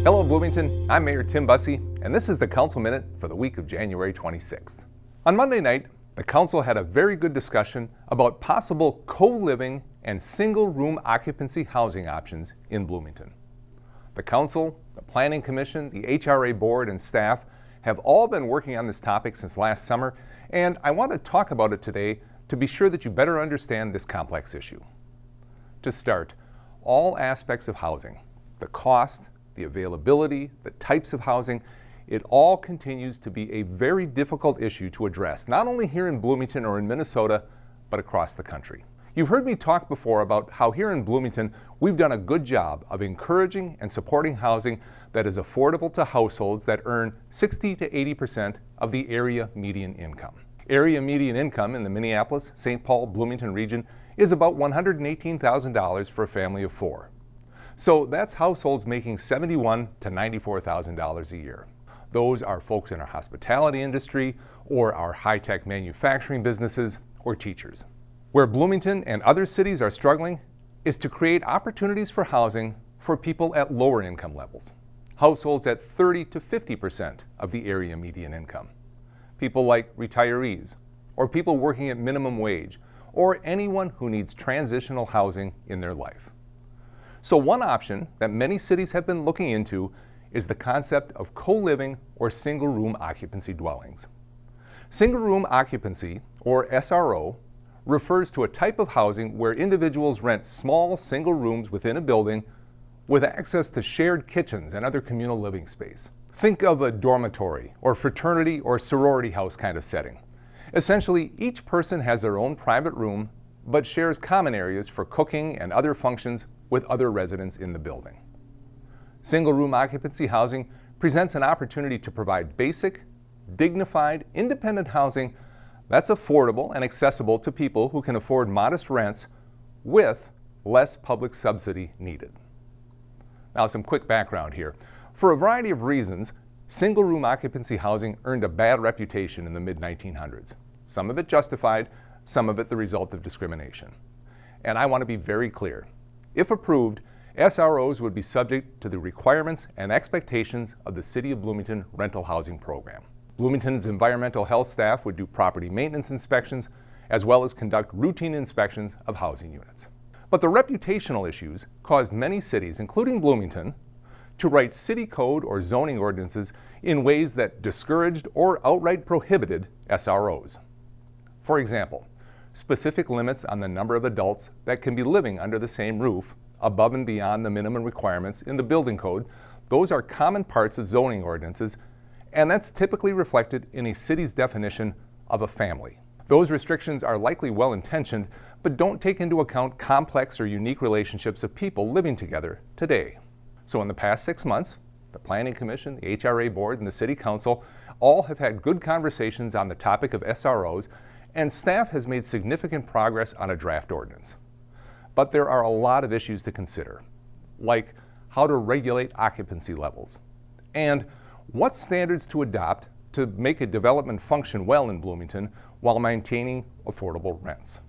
Hello Bloomington, I'm Mayor Tim Bussey, and this is the Council Minute for the week of January 26th. On Monday night, the Council had a very good discussion about possible co-living and single-room occupancy housing options in Bloomington. The Council, the Planning Commission, the HRA Board, and staff have all been working on this topic since last summer, and I want to talk about it today to be sure that you better understand this complex issue. To start, all aspects of housing, the cost, the availability, the types of housing, it all continues to be a very difficult issue to address, not only here in Bloomington or in Minnesota, but across the country. You've heard me talk before about how here in Bloomington, we've done a good job of encouraging and supporting housing that is affordable to households that earn 60 to 80% of the area median income. Area median income in the Minneapolis, St. Paul, Bloomington region is about $118,000 for a family of four. So that's households making $71,000 to $94,000 a year. Those are folks in our hospitality industry or our high-tech manufacturing businesses or teachers. Where Bloomington and other cities are struggling is to create opportunities for housing for people at lower income levels. Households at 30 to 50% of the area median income. People like retirees or people working at minimum wage or anyone who needs transitional housing in their life. So one option that many cities have been looking into is the concept of co-living or single-room occupancy dwellings. Single-room occupancy, or SRO, refers to a type of housing where individuals rent small single rooms within a building with access to shared kitchens and other communal living space. Think of a dormitory or fraternity or sorority house kind of setting. Essentially, each person has their own private room but shares common areas for cooking and other functions with other residents in the building. Single-room occupancy housing presents an opportunity to provide basic, dignified, independent housing that's affordable and accessible to people who can afford modest rents with less public subsidy needed. Now, some quick background here. For a variety of reasons, single-room occupancy housing earned a bad reputation in the mid-1900s. Some of it justified, some of it the result of discrimination. And I want to be very clear. If approved, SROs would be subject to the requirements and expectations of the City of Bloomington Rental Housing Program. Bloomington's environmental health staff would do property maintenance inspections as well as conduct routine inspections of housing units. But the reputational issues caused many cities, including Bloomington, to write city code or zoning ordinances in ways that discouraged or outright prohibited SROs. For example, specific limits on the number of adults that can be living under the same roof above and beyond the minimum requirements in the building code, those are common parts of zoning ordinances, and that's typically reflected in a city's definition of a family. Those restrictions are likely well-intentioned, but don't take into account complex or unique relationships of people living together today. So in the past 6 months, the Planning Commission, the HRA Board, and the City Council all have had good conversations on the topic of SROs, and staff has made significant progress on a draft ordinance. But there are a lot of issues to consider, like how to regulate occupancy levels, and what standards to adopt to make a development function well in Bloomington while maintaining affordable rents.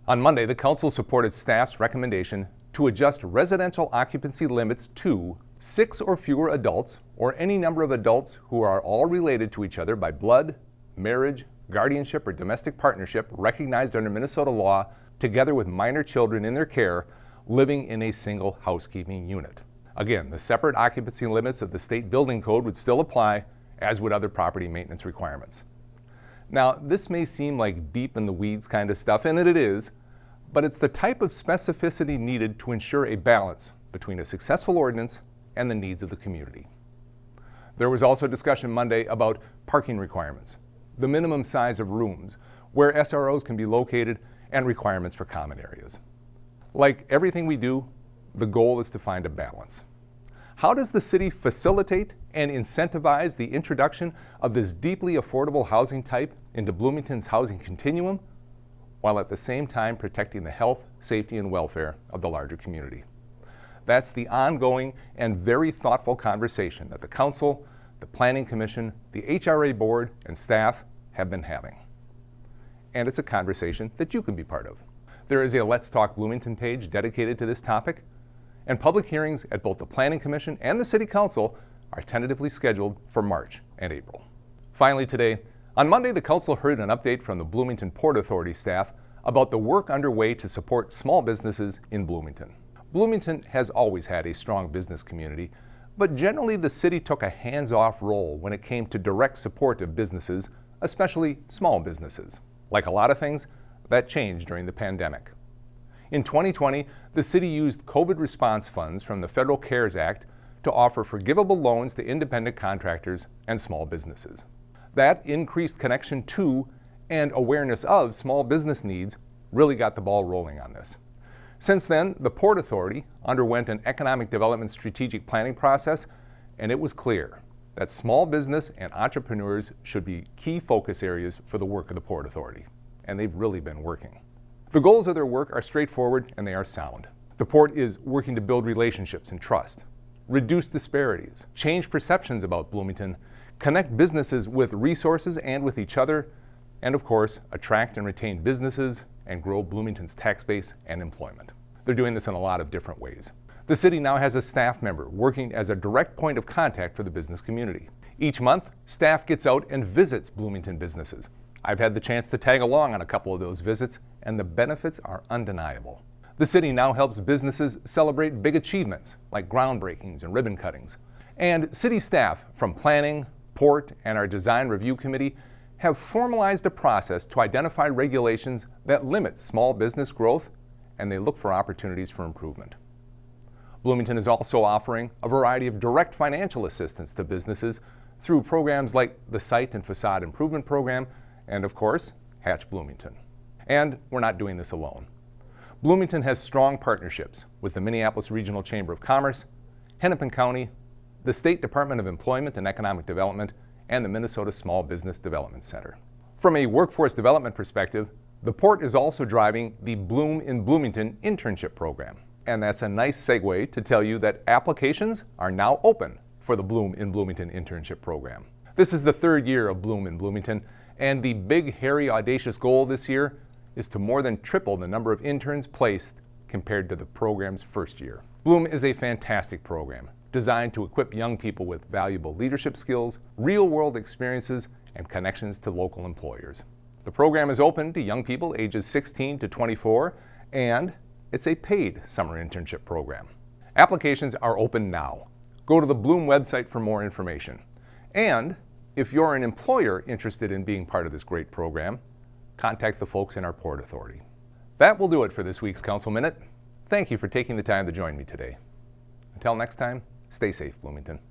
On Monday, the Council supported staff's recommendation to adjust residential occupancy limits to 6 or fewer adults or any number of adults who are all related to each other by blood, marriage, guardianship, or domestic partnership recognized under Minnesota law, together with minor children in their care living in a single housekeeping unit. Again, the separate occupancy limits of the state building code would still apply, as would other property maintenance requirements. Now, this may seem like deep in the weeds kind of stuff, and it is, but it's the type of specificity needed to ensure a balance between a successful ordinance and the needs of the community. There was also discussion Monday about parking requirements, the minimum size of rooms, where SROs can be located, and requirements for common areas. Like everything we do, the goal is to find a balance. How does the city facilitate and incentivize the introduction of this deeply affordable housing type into Bloomington's housing continuum, while at the same time protecting the health, safety, and welfare of the larger community? That's the ongoing and very thoughtful conversation that the Council, the Planning Commission, the HRA Board, and staff have been having. And it's a conversation that you can be part of. There is a Let's Talk Bloomington page dedicated to this topic, and public hearings at both the Planning Commission and the City Council are tentatively scheduled for March and April. Finally today, on Monday, the Council heard an update from the Bloomington Port Authority staff about the work underway to support small businesses in Bloomington. Bloomington has always had a strong business community, but generally the city took a hands-off role when it came to direct support of businesses, especially small businesses. Like a lot of things, that changed during the pandemic. In 2020, the city used COVID response funds from the Federal CARES Act to offer forgivable loans to independent contractors and small businesses. That increased connection to and awareness of small business needs really got the ball rolling on this. Since then, the Port Authority underwent an economic development strategic planning process, and it was clear that small business and entrepreneurs should be key focus areas for the work of the Port Authority, and they've really been working. The goals of their work are straightforward and they are sound. The Port is working to build relationships and trust, reduce disparities, change perceptions about Bloomington, connect businesses with resources and with each other, and of course, attract and retain businesses and grow Bloomington's tax base and employment. They're doing this in a lot of different ways. The city now has a staff member working as a direct point of contact for the business community. Each month, staff gets out and visits Bloomington businesses. I've had the chance to tag along on a couple of those visits, and the benefits are undeniable. The city now helps businesses celebrate big achievements like groundbreakings and ribbon cuttings. And city staff from planning, port, and our design review committee have formalized a process to identify regulations that limit small business growth, and they look for opportunities for improvement. Bloomington is also offering a variety of direct financial assistance to businesses through programs like the Site and Facade Improvement Program and, of course, Hatch Bloomington. And we're not doing this alone. Bloomington has strong partnerships with the Minneapolis Regional Chamber of Commerce, Hennepin County, the State Department of Employment and Economic Development, and the Minnesota Small Business Development Center. From a workforce development perspective, the Port is also driving the Bloom in Bloomington internship program. And that's a nice segue to tell you that applications are now open for the Bloom in Bloomington internship program. This is the third year of Bloom in Bloomington, and the big, hairy, audacious goal this year is to more than triple the number of interns placed compared to the program's first year. Bloom is a fantastic program designed to equip young people with valuable leadership skills, real-world experiences, and connections to local employers. The program is open to young people ages 16 to 24, and it's a paid summer internship program. Applications are open now. Go to the Bloom website for more information. And if you're an employer interested in being part of this great program, contact the folks in our Port Authority. That will do it for this week's Council Minute. Thank you for taking the time to join me today. Until next time, stay safe, Bloomington.